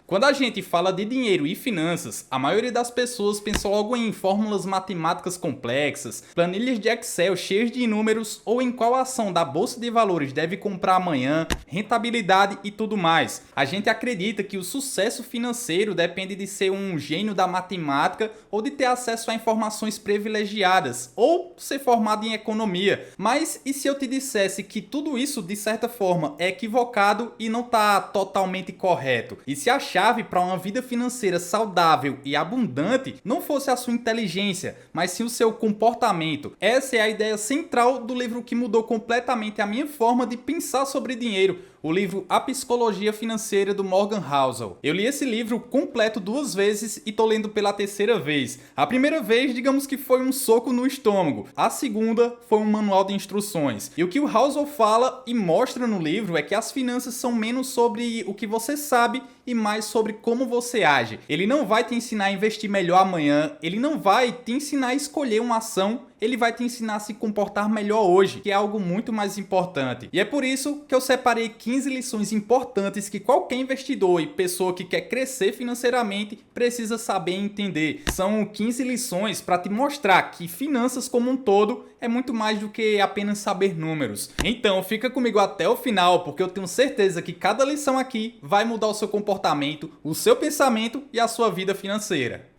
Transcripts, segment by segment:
Quando a gente fala de dinheiro e finanças, a maioria das pessoas pensa logo em fórmulas matemáticas complexas, planilhas de Excel cheias de números ou em qual ação da bolsa de valores deve comprar amanhã, rentabilidade e tudo mais. A gente acredita que o sucesso financeiro depende de ser um gênio da matemática ou de ter acesso a informações privilegiadas ou ser formado em economia. Mas e se eu te dissesse que tudo isso de certa forma é equivocado e não está totalmente correto? E se a chave para uma vida financeira saudável e abundante não fosse a sua inteligência, mas sim o seu comportamento? Essa é a ideia central do livro que mudou completamente a minha forma de pensar sobre dinheiro, o livro A Psicologia Financeira do Morgan Housel. Eu li esse livro completo 2 vezes e tô lendo pela terceira vez. A primeira vez, digamos que foi um soco no estômago. A segunda foi um manual de instruções. E o que o Housel fala e mostra no livro é que as finanças são menos sobre o que você sabe e mais sobre como você age. Ele não vai te ensinar a investir melhor amanhã, ele não vai te ensinar a escolher uma ação, ele vai te ensinar a se comportar melhor hoje, que é algo muito mais importante. E é por isso que eu separei 15 lições importantes que qualquer investidor e pessoa que quer crescer financeiramente precisa saber e entender. São 15 lições para te mostrar que finanças como um todo é muito mais do que apenas saber números. Então fica comigo até o final, porque eu tenho certeza que cada lição aqui vai mudar o seu comportamento, o seu pensamento e a sua vida financeira.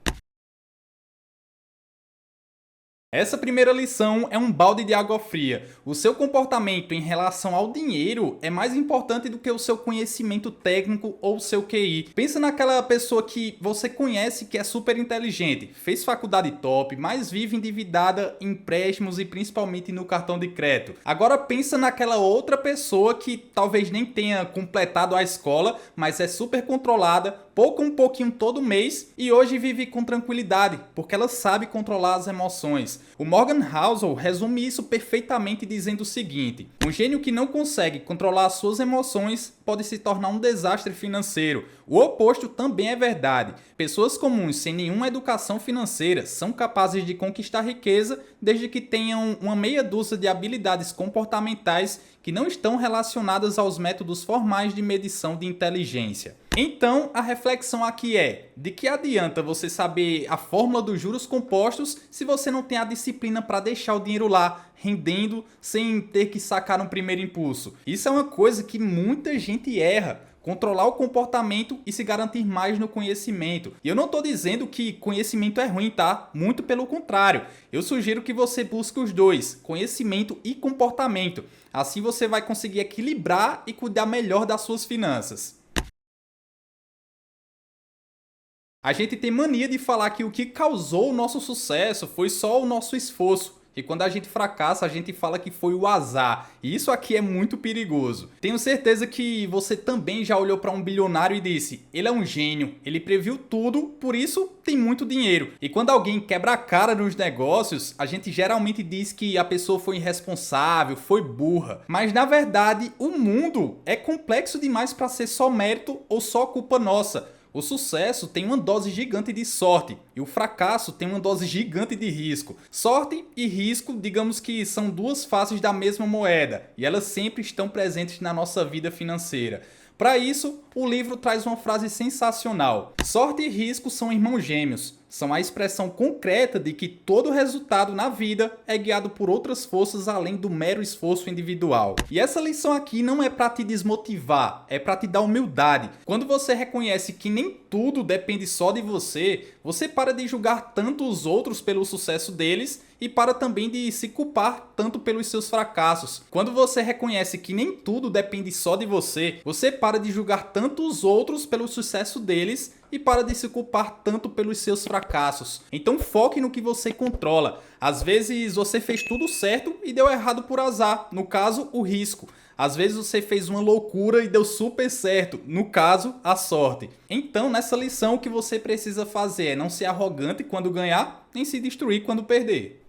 Essa primeira lição é um balde de água fria. O seu comportamento em relação ao dinheiro é mais importante do que o seu conhecimento técnico ou o seu QI. Pensa naquela pessoa que você conhece que é super inteligente, fez faculdade top, mas vive endividada em empréstimos e principalmente no cartão de crédito. Agora pensa naquela outra pessoa que talvez nem tenha completado a escola, mas é super controlada, poupa um pouquinho todo mês e hoje vive com tranquilidade, porque ela sabe controlar as emoções. O Morgan Housel resume isso perfeitamente dizendo o seguinte: um gênio que não consegue controlar as suas emoções pode se tornar um desastre financeiro. O oposto também é verdade. Pessoas comuns sem nenhuma educação financeira são capazes de conquistar riqueza desde que tenham uma meia dúzia de habilidades comportamentais que não estão relacionadas aos métodos formais de medição de inteligência. Então, a reflexão aqui é: de que adianta você saber a fórmula dos juros compostos se você não tem a disciplina para deixar o dinheiro lá, rendendo, sem ter que sacar no primeiro impulso? Isso é uma coisa que muita gente erra. Controlar o comportamento e se garantir mais no conhecimento. E eu não estou dizendo que conhecimento é ruim, tá? Muito pelo contrário. Eu sugiro que você busque os dois, conhecimento e comportamento. Assim você vai conseguir equilibrar e cuidar melhor das suas finanças. A gente tem mania de falar que o que causou o nosso sucesso foi só o nosso esforço. E quando a gente fracassa, a gente fala que foi o azar. E isso aqui é muito perigoso. Tenho certeza que você também já olhou para um bilionário e disse: ele é um gênio, ele previu tudo, por isso tem muito dinheiro. E quando alguém quebra a cara nos negócios, a gente geralmente diz que a pessoa foi irresponsável, foi burra. Mas na verdade, o mundo é complexo demais para ser só mérito ou só culpa nossa. O sucesso tem uma dose gigante de sorte e o fracasso tem uma dose gigante de risco. Sorte e risco, digamos que são duas faces da mesma moeda e elas sempre estão presentes na nossa vida financeira. Para isso, o livro traz uma frase sensacional: sorte e risco são irmãos gêmeos. São a expressão concreta de que todo resultado na vida é guiado por outras forças além do mero esforço individual. E essa lição aqui não é para te desmotivar, é para te dar humildade. Quando você reconhece que nem tudo depende só de você, você para de julgar tanto os outros pelo sucesso deles e para também de se culpar tanto pelos seus fracassos. Quando você reconhece que nem tudo depende só de você, você para de julgar tanto os outros pelo sucesso deles e para de se culpar tanto pelos seus fracassos. Então foque no que você controla. Às vezes você fez tudo certo e deu errado por azar, no caso, o risco. Às vezes você fez uma loucura e deu super certo, no caso, a sorte. Então, nessa lição, o que você precisa fazer é não ser arrogante quando ganhar, nem se destruir quando perder.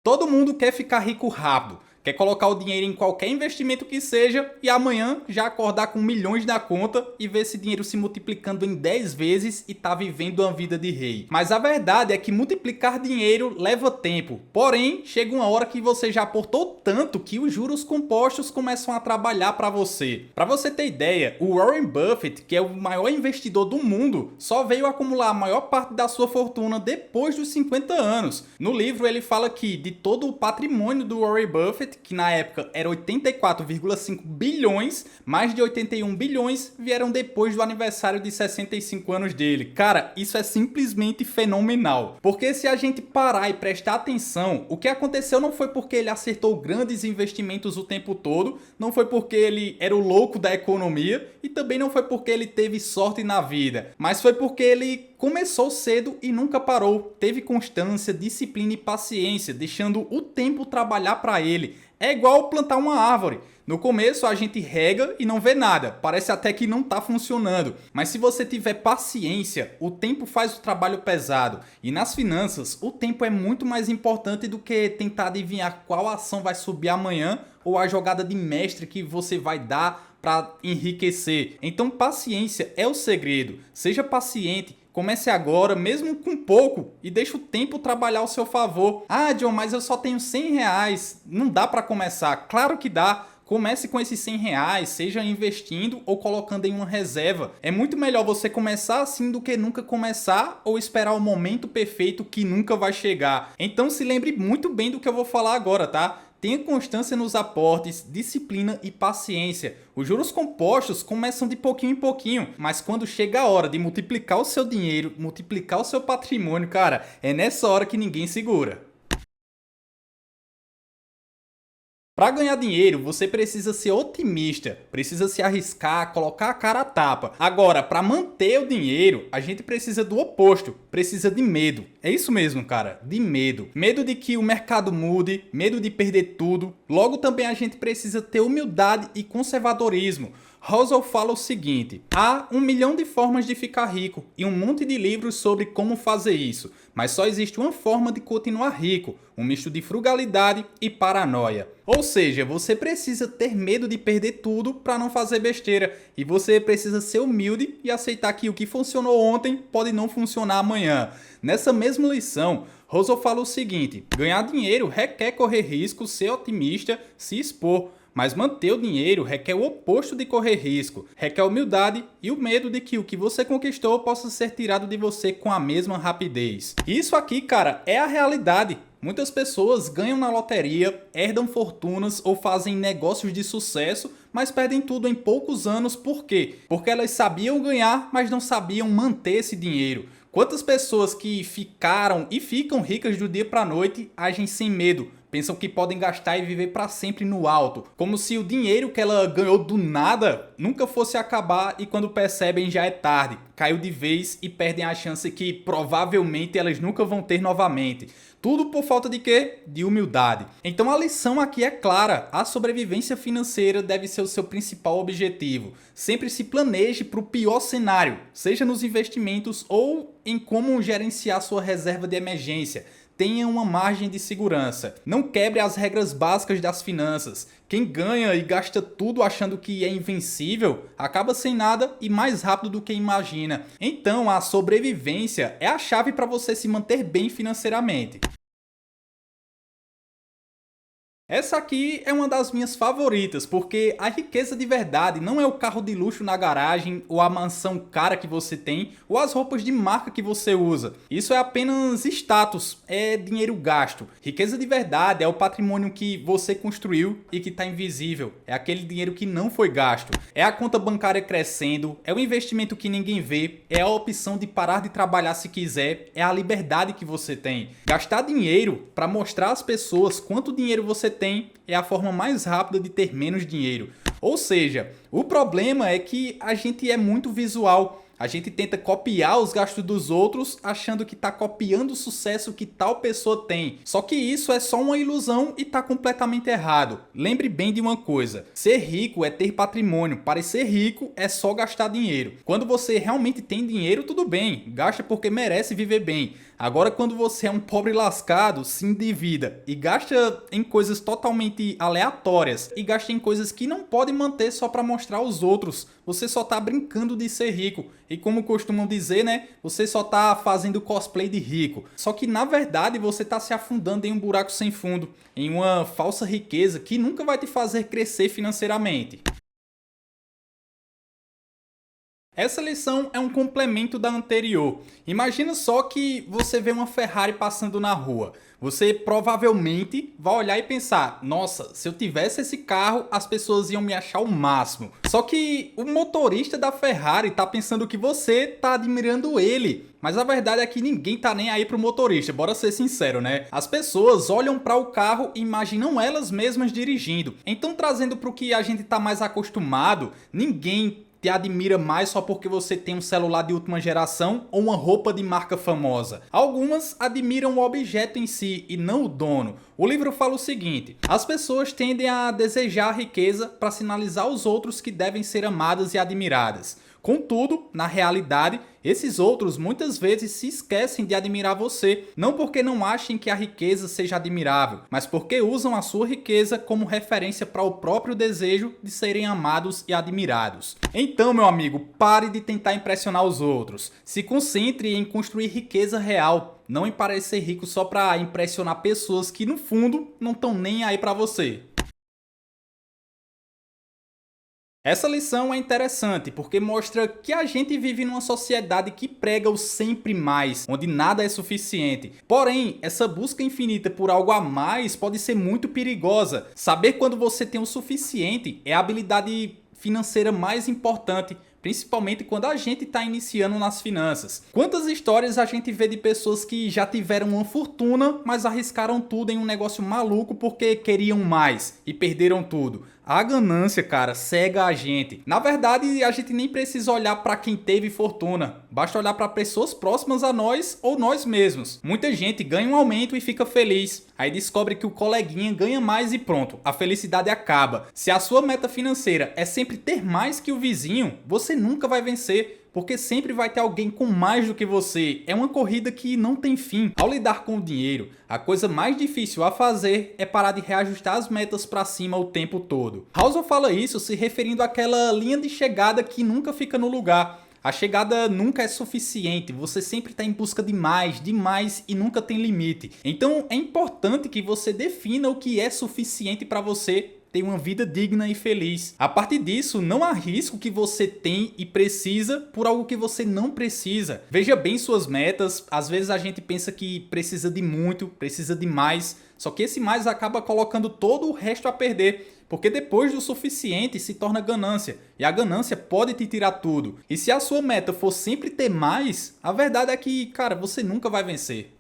Todo mundo quer ficar rico rápido. Quer colocar o dinheiro em qualquer investimento que seja e amanhã já acordar com milhões na conta e ver esse dinheiro se multiplicando em 10 vezes e tá vivendo uma vida de rei. Mas a verdade é que multiplicar dinheiro leva tempo. Porém, chega uma hora que você já aportou tanto que os juros compostos começam a trabalhar para você. Para você ter ideia, o Warren Buffett, que é o maior investidor do mundo, só veio acumular a maior parte da sua fortuna depois dos 50 anos. No livro ele fala que de todo o patrimônio do Warren Buffett, que na época era 84,5 bilhões, mais de 81 bilhões vieram depois do aniversário de 65 anos dele. Cara, isso é simplesmente fenomenal. Porque se a gente parar e prestar atenção, o que aconteceu não foi porque ele acertou grandes investimentos o tempo todo, não foi porque ele era o louco da economia e também não foi porque ele teve sorte na vida, mas foi porque ele começou cedo e nunca parou, teve constância, disciplina e paciência, deixando o tempo trabalhar para ele. É igual plantar uma árvore. No começo a gente rega e não vê nada, parece até que não está funcionando. Mas se você tiver paciência, o tempo faz o trabalho pesado. E nas finanças, o tempo é muito mais importante do que tentar adivinhar qual ação vai subir amanhã ou a jogada de mestre que você vai dar para enriquecer. Então paciência é o segredo. Seja paciente. Comece agora, mesmo com pouco, e deixe o tempo trabalhar ao seu favor. Ah, John, mas eu só tenho 100 reais. Não dá para começar. Claro que dá. Comece com esses 100 reais, seja investindo ou colocando em uma reserva. É muito melhor você começar assim do que nunca começar ou esperar o momento perfeito que nunca vai chegar. Então se lembre muito bem do que eu vou falar agora, tá? Tenha constância nos aportes, disciplina e paciência. Os juros compostos começam de pouquinho em pouquinho, mas quando chega a hora de multiplicar o seu dinheiro, multiplicar o seu patrimônio, cara, é nessa hora que ninguém segura. Para ganhar dinheiro, você precisa ser otimista, precisa se arriscar, colocar a cara a tapa. Agora, para manter o dinheiro, a gente precisa do oposto, precisa de medo. É isso mesmo, cara, de medo. Medo de que o mercado mude, medo de perder tudo. Logo também a gente precisa ter humildade e conservadorismo. Russell fala o seguinte: há 1 milhão de formas de ficar rico e um monte de livros sobre como fazer isso, mas só existe uma forma de continuar rico, um misto de frugalidade e paranoia. Ou seja, você precisa ter medo de perder tudo para não fazer besteira e você precisa ser humilde e aceitar que o que funcionou ontem pode não funcionar amanhã. Nessa mesma lição, Russell fala o seguinte: ganhar dinheiro requer correr risco, ser otimista, se expor. Mas manter o dinheiro requer o oposto de correr risco, requer humildade e o medo de que o que você conquistou possa ser tirado de você com a mesma rapidez. Isso aqui, cara, é a realidade. Muitas pessoas ganham na loteria, herdam fortunas ou fazem negócios de sucesso, mas perdem tudo em poucos anos. Por quê? Porque elas sabiam ganhar, mas não sabiam manter esse dinheiro. Quantas pessoas que ficaram e ficam ricas do dia para a noite agem sem medo? Pensam que podem gastar e viver para sempre no alto, como se o dinheiro que ela ganhou do nada nunca fosse acabar e quando percebem já é tarde, caiu de vez e perdem a chance que provavelmente elas nunca vão ter novamente. Tudo por falta de quê? De humildade. Então a lição aqui é clara, a sobrevivência financeira deve ser o seu principal objetivo. Sempre se planeje para o pior cenário, seja nos investimentos ou em como gerenciar sua reserva de emergência. Tenha uma margem de segurança. Não quebre as regras básicas das finanças. Quem ganha e gasta tudo achando que é invencível, acaba sem nada e mais rápido do que imagina. Então, a sobrevivência é a chave para você se manter bem financeiramente. Essa aqui é uma das minhas favoritas, porque a riqueza de verdade não é o carro de luxo na garagem, ou a mansão cara que você tem, ou as roupas de marca que você usa. Isso é apenas status, é dinheiro gasto. Riqueza de verdade é o patrimônio que você construiu e que está invisível. É aquele dinheiro que não foi gasto. É a conta bancária crescendo, é o investimento que ninguém vê, é a opção de parar de trabalhar se quiser, é a liberdade que você tem. Gastar dinheiro para mostrar às pessoas quanto dinheiro você tem é a forma mais rápida de ter menos dinheiro. Ou seja, o problema é que a gente é muito visual. A gente tenta copiar os gastos dos outros, achando que tá copiando o sucesso que tal pessoa tem. Só que isso é só uma ilusão e tá completamente errado. Lembre bem de uma coisa, ser rico é ter patrimônio, parecer rico é só gastar dinheiro. Quando você realmente tem dinheiro, tudo bem, gasta porque merece viver bem. Agora, quando você é um pobre lascado, se endivida e gasta em coisas totalmente aleatórias e gasta em coisas que não pode manter só para mostrar aos outros, você só tá brincando de ser rico. E como costumam dizer, né, você só tá fazendo cosplay de rico. Só que na verdade você tá se afundando em um buraco sem fundo, em uma falsa riqueza que nunca vai te fazer crescer financeiramente. Essa lição é um complemento da anterior. Imagina só que você vê uma Ferrari passando na rua. Você provavelmente vai olhar e pensar, nossa, se eu tivesse esse carro, as pessoas iam me achar o máximo. Só que o motorista da Ferrari tá pensando que você tá admirando ele. Mas a verdade é que ninguém tá nem aí pro motorista, bora ser sincero, né? As pessoas olham para o carro e imaginam elas mesmas dirigindo. Então, trazendo pro que a gente tá mais acostumado, ninguém te admira mais só porque você tem um celular de última geração ou uma roupa de marca famosa. Algumas admiram o objeto em si e não o dono. O livro fala o seguinte: as pessoas tendem a desejar a riqueza para sinalizar aos outros que devem ser amadas e admiradas. Contudo, na realidade, esses outros muitas vezes se esquecem de admirar você, não porque não achem que a riqueza seja admirável, mas porque usam a sua riqueza como referência para o próprio desejo de serem amados e admirados. Então, meu amigo, pare de tentar impressionar os outros. Se concentre em construir riqueza real, não em parecer rico só para impressionar pessoas que no fundo não estão nem aí para você. Essa lição é interessante porque mostra que a gente vive numa sociedade que prega o sempre mais, onde nada é suficiente. Porém, essa busca infinita por algo a mais pode ser muito perigosa. Saber quando você tem o suficiente é a habilidade financeira mais importante, principalmente quando a gente está iniciando nas finanças. Quantas histórias a gente vê de pessoas que já tiveram uma fortuna, mas arriscaram tudo em um negócio maluco porque queriam mais e perderam tudo. A ganância, cara, cega a gente. Na verdade, a gente nem precisa olhar para quem teve fortuna. Basta olhar para pessoas próximas a nós ou nós mesmos. Muita gente ganha um aumento e fica feliz. Aí descobre que o coleguinha ganha mais e pronto, a felicidade acaba. Se a sua meta financeira é sempre ter mais que o vizinho, você nunca vai vencer. Porque sempre vai ter alguém com mais do que você. É uma corrida que não tem fim. Ao lidar com o dinheiro, a coisa mais difícil a fazer é parar de reajustar as metas para cima o tempo todo. Housel fala isso se referindo àquela linha de chegada que nunca fica no lugar. A chegada nunca é suficiente, você sempre está em busca de mais e nunca tem limite. Então é importante que você defina o que é suficiente para você ter uma vida digna e feliz. A partir disso, não arrisque o que você tem e precisa por algo que você não precisa. Veja bem suas metas. Às vezes a gente pensa que precisa de muito, precisa de mais, só que esse mais acaba colocando todo o resto a perder. Porque depois do suficiente se torna ganância, e a ganância pode te tirar tudo. E se a sua meta for sempre ter mais, a verdade é que, cara, você nunca vai vencer.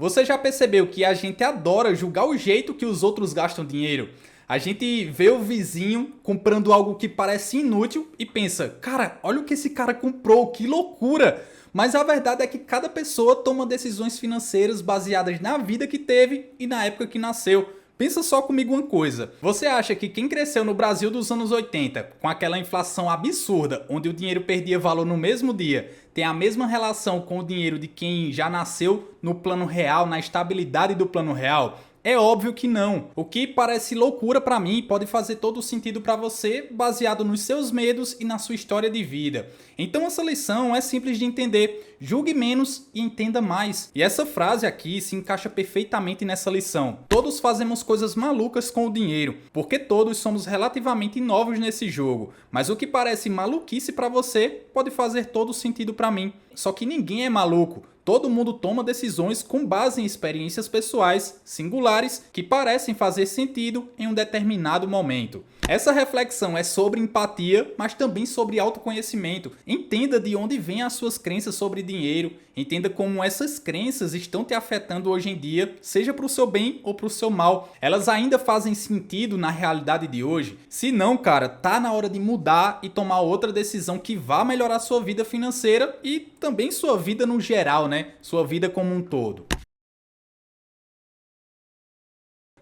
Você já percebeu que a gente adora julgar o jeito que os outros gastam dinheiro? A gente vê o vizinho comprando algo que parece inútil e pensa, cara, olha o que esse cara comprou, que loucura! Mas a verdade é que cada pessoa toma decisões financeiras baseadas na vida que teve e na época que nasceu. Pensa só comigo uma coisa, você acha que quem cresceu no Brasil dos anos 80, com aquela inflação absurda, onde o dinheiro perdia valor no mesmo dia, tem a mesma relação com o dinheiro de quem já nasceu no plano real, na estabilidade do plano real? É óbvio que não. O que parece loucura para mim pode fazer todo sentido para você, baseado nos seus medos e na sua história de vida. Então essa lição é simples de entender. Julgue menos e entenda mais. E essa frase aqui se encaixa perfeitamente nessa lição. Todos fazemos coisas malucas com o dinheiro, porque todos somos relativamente novos nesse jogo. Mas o que parece maluquice para você pode fazer todo sentido para mim. Só que ninguém é maluco. todo mundo toma decisões com base em experiências pessoais, singulares, que parecem fazer sentido em um determinado momento. Essa reflexão é sobre empatia, mas também sobre autoconhecimento. Entenda de onde vêm as suas crenças sobre dinheiro, entenda como essas crenças estão te afetando hoje em dia, seja para o seu bem ou para o seu mal. Elas ainda fazem sentido na realidade de hoje? Se não, cara, tá na hora de mudar e tomar outra decisão que vá melhorar sua vida financeira e também sua vida no geral, né? Sua vida como um todo.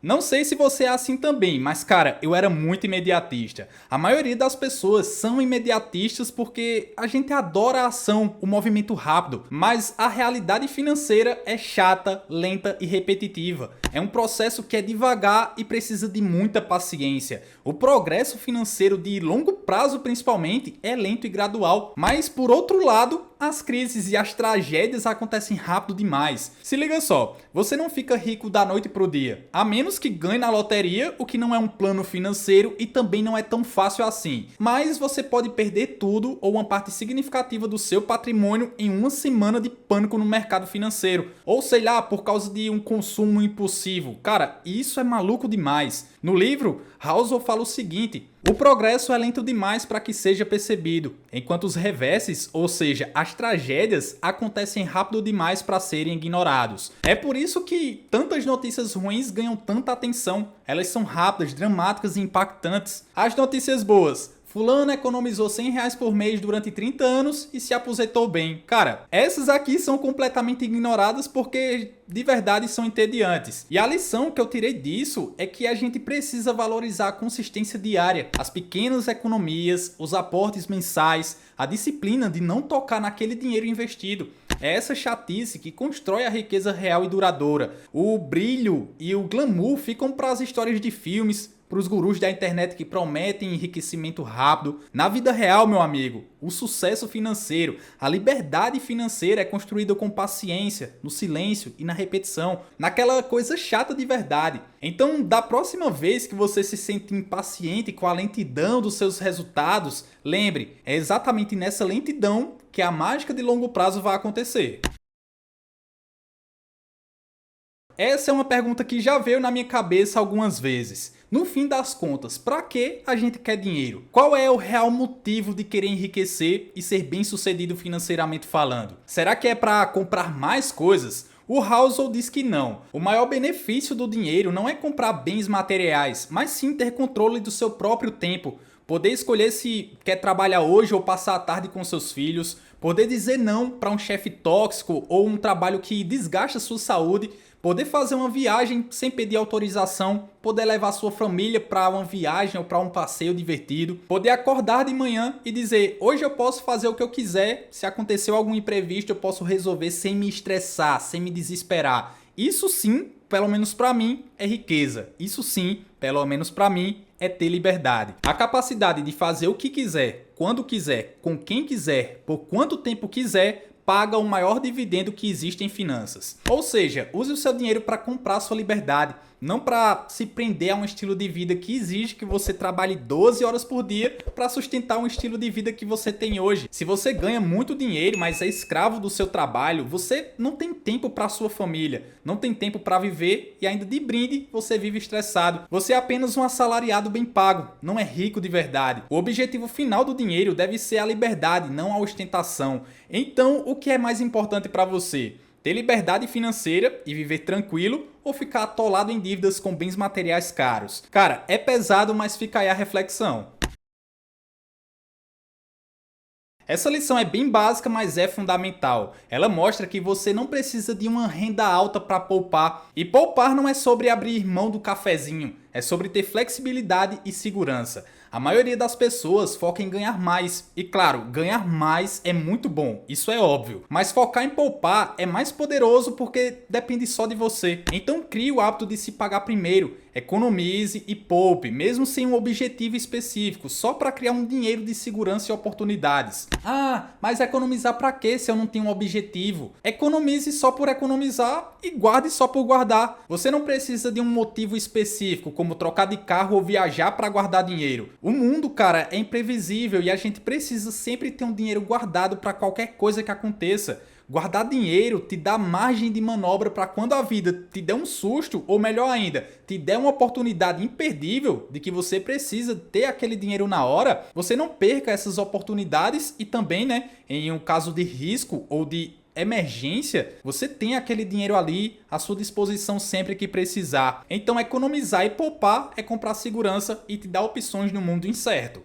Não sei se você é assim também, mas cara, eu era muito imediatista. A maioria das pessoas são imediatistas porque a gente adora a ação, o movimento rápido, mas a realidade financeira é chata, lenta e repetitiva. É um processo que é devagar e precisa de muita paciência. O progresso financeiro de longo prazo, principalmente, é lento e gradual, mas por outro lado, as crises e as tragédias acontecem rápido demais. Se liga só, você não fica rico da noite pro dia, a menos que ganhe na loteria, o que não é um plano financeiro e também não é tão fácil assim. Mas você pode perder tudo ou uma parte significativa do seu patrimônio em uma semana de pânico no mercado financeiro. Ou sei lá, por causa de um consumo impulsivo. Cara, isso é maluco demais. No livro, Housel fala o seguinte: o progresso é lento demais para que seja percebido, enquanto os reverses, ou seja, as tragédias, acontecem rápido demais para serem ignorados. É por isso que tantas notícias ruins ganham tanta atenção. Elas são rápidas, dramáticas e impactantes. As notícias boas: fulano economizou R$100 por mês durante 30 anos e se aposentou bem. Cara, essas aqui são completamente ignoradas porque de verdade são entediantes. E a lição que eu tirei disso é que a gente precisa valorizar a consistência diária, as pequenas economias, os aportes mensais, a disciplina de não tocar naquele dinheiro investido. É essa chatice que constrói a riqueza real e duradoura. O brilho e o glamour ficam para as histórias de filmes, para os gurus da internet que prometem enriquecimento rápido. Na vida real, meu amigo, o sucesso financeiro, a liberdade financeira é construída com paciência, no silêncio e na repetição, naquela coisa chata de verdade. Então, da próxima vez que você se sente impaciente com a lentidão dos seus resultados, lembre, é exatamente nessa lentidão que a mágica de longo prazo vai acontecer. Essa é uma pergunta que já veio na minha cabeça algumas vezes. No fim das contas, para que a gente quer dinheiro? Qual é o real motivo de querer enriquecer e ser bem sucedido financeiramente falando? Será que é para comprar mais coisas? O Housel diz que não. O maior benefício do dinheiro não é comprar bens materiais, mas sim ter controle do seu próprio tempo. Poder escolher se quer trabalhar hoje ou passar a tarde com seus filhos. Poder dizer não para um chefe tóxico ou um trabalho que desgasta sua saúde. Poder fazer uma viagem sem pedir autorização, poder levar sua família para uma viagem ou para um passeio divertido, poder acordar de manhã e dizer: hoje eu posso fazer o que eu quiser, se aconteceu algum imprevisto eu posso resolver sem me estressar, sem me desesperar. Isso sim, pelo menos para mim, é riqueza. Isso sim, pelo menos para mim, é ter liberdade. A capacidade de fazer o que quiser, quando quiser, com quem quiser, por quanto tempo quiser, paga o maior dividendo que existe em finanças. Ou seja, use o seu dinheiro para comprar sua liberdade, não para se prender a um estilo de vida que exige que você trabalhe 12 horas por dia para sustentar um estilo de vida que você tem hoje. Se você ganha muito dinheiro, mas é escravo do seu trabalho, você não tem tempo para sua família, não tem tempo para viver e ainda de brinde você vive estressado. Você é apenas um assalariado bem pago, não é rico de verdade. O objetivo final do dinheiro deve ser a liberdade, não a ostentação. Então, o que é mais importante para você? Ter liberdade financeira e viver tranquilo ou ficar atolado em dívidas com bens materiais caros? Cara, é pesado, mas fica aí a reflexão. Essa lição é bem básica, mas é fundamental. Ela mostra que você não precisa de uma renda alta para poupar. E poupar não é sobre abrir mão do cafezinho, é sobre ter flexibilidade e segurança. A maioria das pessoas foca em ganhar mais. E claro, ganhar mais é muito bom, isso é óbvio. Mas focar em poupar é mais poderoso porque depende só de você. Então crie o hábito de se pagar primeiro. Economize e poupe, mesmo sem um objetivo específico, só para criar um dinheiro de segurança e oportunidades. Ah, mas economizar para quê se eu não tenho um objetivo? Economize só por economizar e guarde só por guardar. Você não precisa de um motivo específico, como trocar de carro ou viajar para guardar dinheiro. O mundo, cara, é imprevisível e a gente precisa sempre ter um dinheiro guardado para qualquer coisa que aconteça. Guardar dinheiro te dá margem de manobra para quando a vida te der um susto, ou melhor ainda, te der uma oportunidade imperdível de que você precisa ter aquele dinheiro na hora, você não perca essas oportunidades e também, né, em um caso de risco ou de emergência, você tem aquele dinheiro ali à sua disposição sempre que precisar. Então economizar e poupar é comprar segurança e te dar opções no mundo incerto.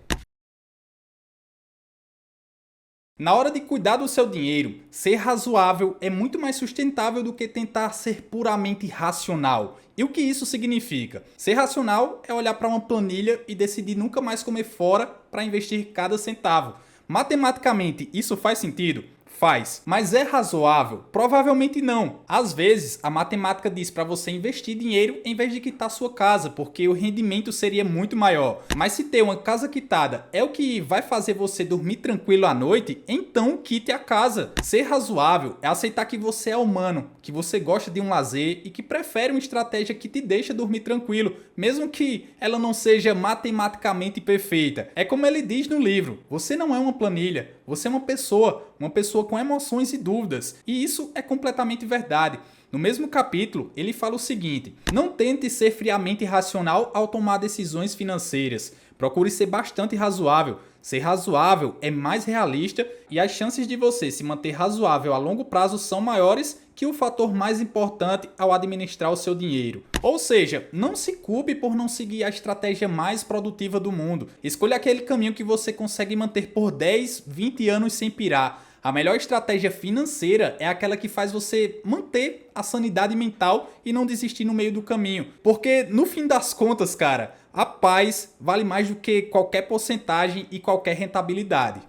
Na hora de cuidar do seu dinheiro, ser razoável é muito mais sustentável do que tentar ser puramente racional. E o que isso significa? Ser racional é olhar para uma planilha e decidir nunca mais comer fora para investir cada centavo. Matematicamente, isso faz sentido? Faz. Mas é razoável? Provavelmente não. Às vezes, a matemática diz para você investir dinheiro em vez de quitar sua casa, porque o rendimento seria muito maior. Mas se ter uma casa quitada é o que vai fazer você dormir tranquilo à noite, então quite a casa. Ser razoável é aceitar que você é humano, que você gosta de um lazer e que prefere uma estratégia que te deixa dormir tranquilo, mesmo que ela não seja matematicamente perfeita. É como ele diz no livro, você não é uma planilha, você é uma pessoa com emoções e dúvidas. E isso é completamente verdade. No mesmo capítulo, ele fala o seguinte: não tente ser friamente racional ao tomar decisões financeiras. Procure ser bastante razoável. Ser razoável é mais realista e as chances de você se manter razoável a longo prazo são maiores que o fator mais importante ao administrar o seu dinheiro. Ou seja, não se culpe por não seguir a estratégia mais produtiva do mundo. Escolha aquele caminho que você consegue manter por 10, 20 anos sem pirar. A melhor estratégia financeira é aquela que faz você manter a sanidade mental e não desistir no meio do caminho. Porque no fim das contas, cara, a paz vale mais do que qualquer porcentagem e qualquer rentabilidade.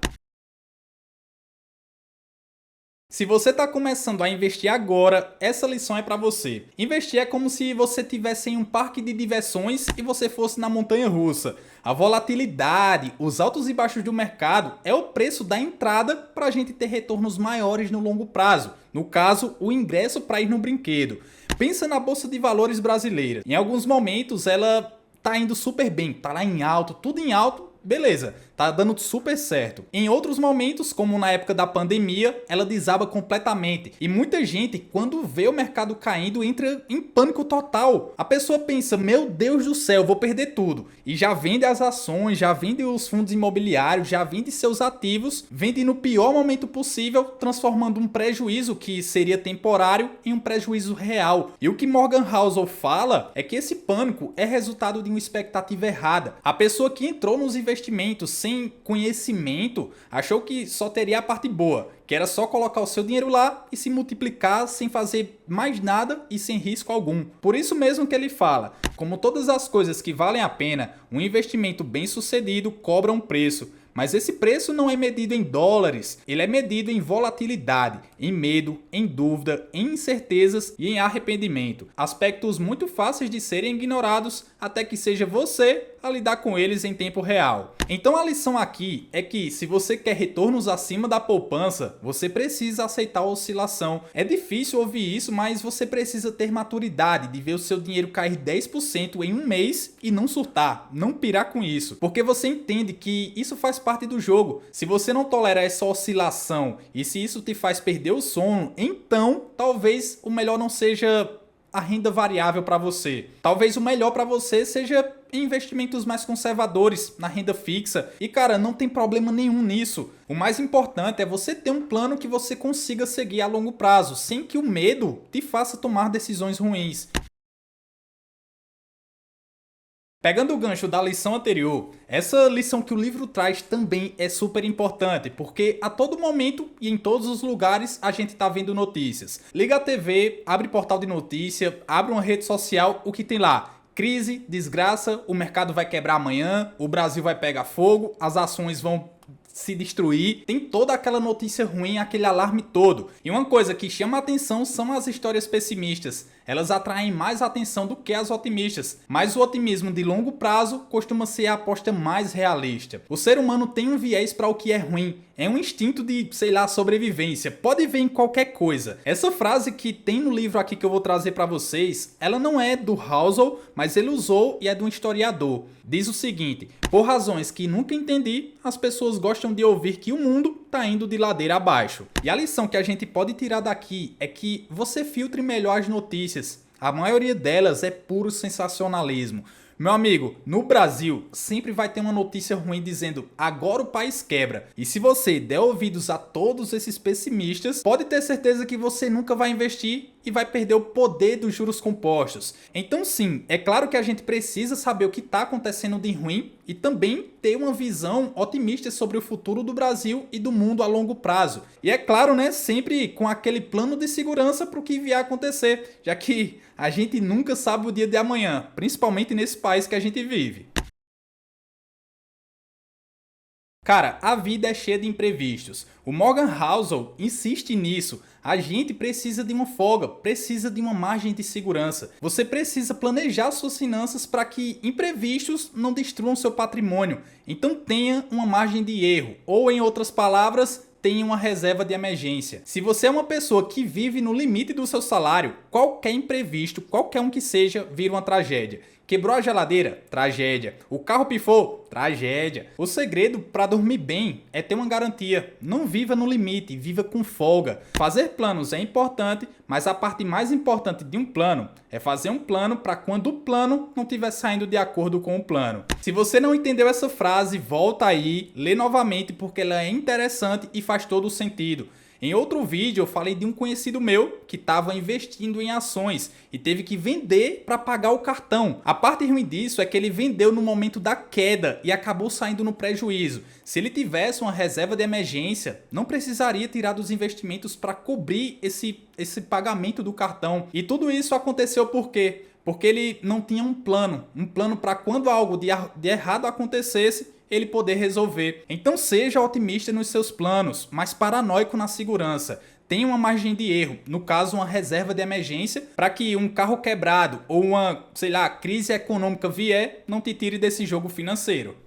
Se você está começando a investir agora, essa lição é para você. Investir é como se você estivesse em um parque de diversões e você fosse na montanha-russa. A volatilidade, os altos e baixos do mercado é o preço da entrada para a gente ter retornos maiores no longo prazo. No caso, o ingresso para ir no brinquedo. Pensa na Bolsa de Valores brasileira. Em alguns momentos ela tá indo super bem, tá lá em alto, tudo em alto. Beleza, tá dando super certo. Em outros momentos, como na época da pandemia, ela desaba completamente. E muita gente, quando vê o mercado caindo, entra em pânico total. A pessoa pensa, meu Deus do céu, vou perder tudo. E já vende as ações, já vende os fundos imobiliários, já vende seus ativos, vende no pior momento possível, transformando um prejuízo que seria temporário em um prejuízo real. E o que Morgan Housel fala é que esse pânico é resultado de uma expectativa errada. A pessoa que entrou nos investimentos sem conhecimento achou que só teria a parte boa, que era só colocar o seu dinheiro lá e se multiplicar sem fazer mais nada e sem risco algum. Por isso mesmo que ele fala, como todas as coisas que valem a pena, um investimento bem sucedido cobra um preço. Mas esse preço não é medido em dólares, ele é medido em volatilidade, em medo, em dúvida, em incertezas e em arrependimento. Aspectos muito fáceis de serem ignorados até que seja você a lidar com eles em tempo real. Então a lição aqui é que se você quer retornos acima da poupança, você precisa aceitar a oscilação. É difícil ouvir isso, mas você precisa ter maturidade de ver o seu dinheiro cair 10% em um mês e não surtar, não pirar com isso. Porque você entende que isso faz parte do jogo. Se você não tolera essa oscilação e se isso te faz perder o sono, então talvez o melhor não seja a renda variável para você. Talvez o melhor para você seja investimentos mais conservadores na renda fixa. E cara, não tem problema nenhum nisso. O mais importante é você ter um plano que você consiga seguir a longo prazo, sem que o medo te faça tomar decisões ruins. Pegando o gancho da lição anterior, essa lição que o livro traz também é super importante, porque a todo momento e em todos os lugares a gente tá vendo notícias. Liga a TV, abre portal de notícia, abre uma rede social, o que tem lá? Crise, desgraça, o mercado vai quebrar amanhã, o Brasil vai pegar fogo, as ações vão se destruir, tem toda aquela notícia ruim, aquele alarme todo. E uma coisa que chama a atenção são as histórias pessimistas. elas atraem mais atenção do que as otimistas, mas o otimismo de longo prazo costuma ser a aposta mais realista. O ser humano tem um viés para o que é ruim, é um instinto de, sei lá, sobrevivência, pode ver em qualquer coisa. Essa frase que tem no livro aqui que eu vou trazer para vocês, ela não é do Housel, mas ele usou e é de um historiador. Diz o seguinte: por razões que nunca entendi, as pessoas gostam de ouvir que o mundo está indo de ladeira abaixo. E a lição que a gente pode tirar daqui é que você filtre melhor as notícias. A maioria delas é puro sensacionalismo. Meu amigo, no Brasil sempre vai ter uma notícia ruim dizendo agora o país quebra. E se você der ouvidos a todos esses pessimistas, pode ter certeza que você nunca vai investir e vai perder o poder dos juros compostos. Então sim, é claro que a gente precisa saber o que está acontecendo de ruim e também ter uma visão otimista sobre o futuro do Brasil e do mundo a longo prazo. E é claro, né, sempre com aquele plano de segurança para o que vier a acontecer, já que a gente nunca sabe o dia de amanhã, principalmente nesse país que a gente vive. Cara, a vida é cheia de imprevistos. O Morgan Housel insiste nisso. A gente precisa de uma folga, precisa de uma margem de segurança. Você precisa planejar suas finanças para que imprevistos não destruam seu patrimônio. Então tenha uma margem de erro, ou em outras palavras, tenha uma reserva de emergência. Se você é uma pessoa que vive no limite do seu salário, qualquer imprevisto, qualquer um que seja, vira uma tragédia. Quebrou a geladeira? Tragédia. O carro pifou? Tragédia. O segredo para dormir bem é ter uma garantia. Não viva no limite, viva com folga. Fazer planos é importante, mas a parte mais importante de um plano é fazer um plano para quando o plano não estiver saindo de acordo com o plano. Se você não entendeu essa frase, volta aí, lê novamente porque ela é interessante e faz todo o sentido. Em outro vídeo eu falei de um conhecido meu que estava investindo em ações e teve que vender para pagar o cartão. A parte ruim disso é que ele vendeu no momento da queda e acabou saindo no prejuízo. Se ele tivesse uma reserva de emergência, não precisaria tirar dos investimentos para cobrir esse pagamento do cartão. E tudo isso aconteceu por quê? Porque ele não tinha um plano para quando algo de errado acontecesse, ele poder resolver. Então seja otimista nos seus planos, mas paranoico na segurança. Tenha uma margem de erro, no caso uma reserva de emergência, para que um carro quebrado ou uma, sei lá, crise econômica vier, não te tire desse jogo financeiro.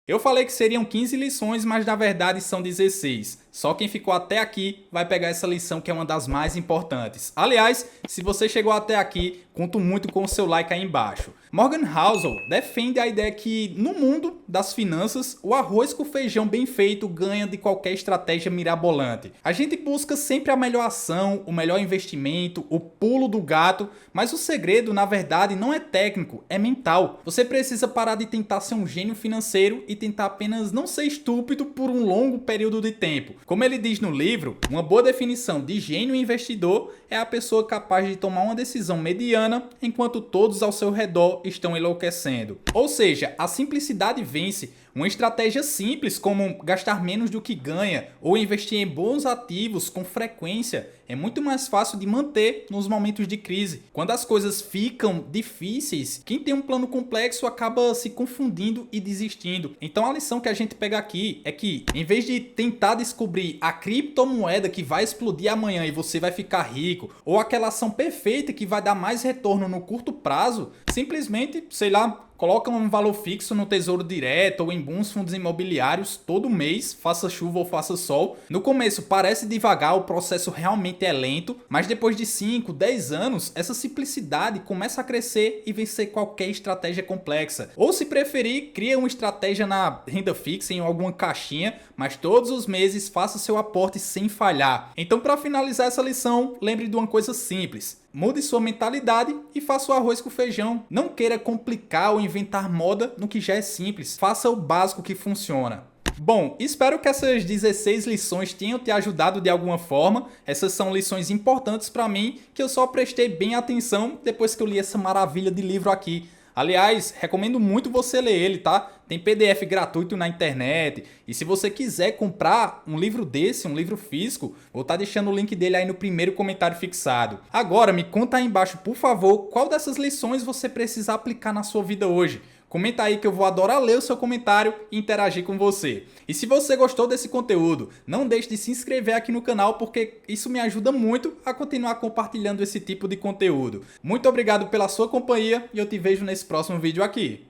Eu falei que seriam 15 lições, mas na verdade são 16. Só quem ficou até aqui vai pegar essa lição que é uma das mais importantes. Aliás, se você chegou até aqui, conto muito com o seu like aí embaixo. Morgan Housel defende a ideia que no mundo das finanças, o arroz com feijão bem feito ganha de qualquer estratégia mirabolante. A gente busca sempre a melhor ação, o melhor investimento, o pulo do gato, mas o segredo na verdade não é técnico, é mental. Você precisa parar de tentar ser um gênio financeiro e tentar apenas não ser estúpido por um longo período de tempo. Como ele diz no livro, uma boa definição de gênio investidor é a pessoa capaz de tomar uma decisão mediana enquanto todos ao seu redor estão enlouquecendo. Ou seja, a simplicidade vence. Uma estratégia simples como gastar menos do que ganha ou investir em bons ativos com frequência é muito mais fácil de manter nos momentos de crise. Quando as coisas ficam difíceis, quem tem um plano complexo acaba se confundindo e desistindo. Então a lição que a gente pega aqui é que, em vez de tentar descobrir a criptomoeda que vai explodir amanhã e você vai ficar rico, ou aquela ação perfeita que vai dar mais retorno no curto prazo, simplesmente, sei lá, coloca um valor fixo no Tesouro Direto ou em bons fundos imobiliários todo mês, faça chuva ou faça sol. No começo parece devagar, o processo realmente é lento, mas depois de 5, 10 anos, essa simplicidade começa a crescer e vencer qualquer estratégia complexa. Ou se preferir, cria uma estratégia na renda fixa em alguma caixinha, mas todos os meses faça seu aporte sem falhar. Então, para finalizar essa lição, lembre de uma coisa simples. Mude sua mentalidade e faça o arroz com feijão. Não queira complicar ou inventar moda no que já é simples. Faça o básico que funciona. Bom, espero que essas 16 lições tenham te ajudado de alguma forma. Essas são lições importantes para mim que eu só prestei bem atenção depois que eu li essa maravilha de livro aqui. Aliás, recomendo muito você ler ele, tá? Tem PDF gratuito na internet. E se você quiser comprar um livro desse, um livro físico, vou estar deixando o link dele aí no primeiro comentário fixado. Agora, me conta aí embaixo, por favor, qual dessas lições você precisa aplicar na sua vida hoje. Comenta aí que eu vou adorar ler o seu comentário e interagir com você. E se você gostou desse conteúdo, não deixe de se inscrever aqui no canal porque isso me ajuda muito a continuar compartilhando esse tipo de conteúdo. Muito obrigado pela sua companhia e eu te vejo nesse próximo vídeo aqui.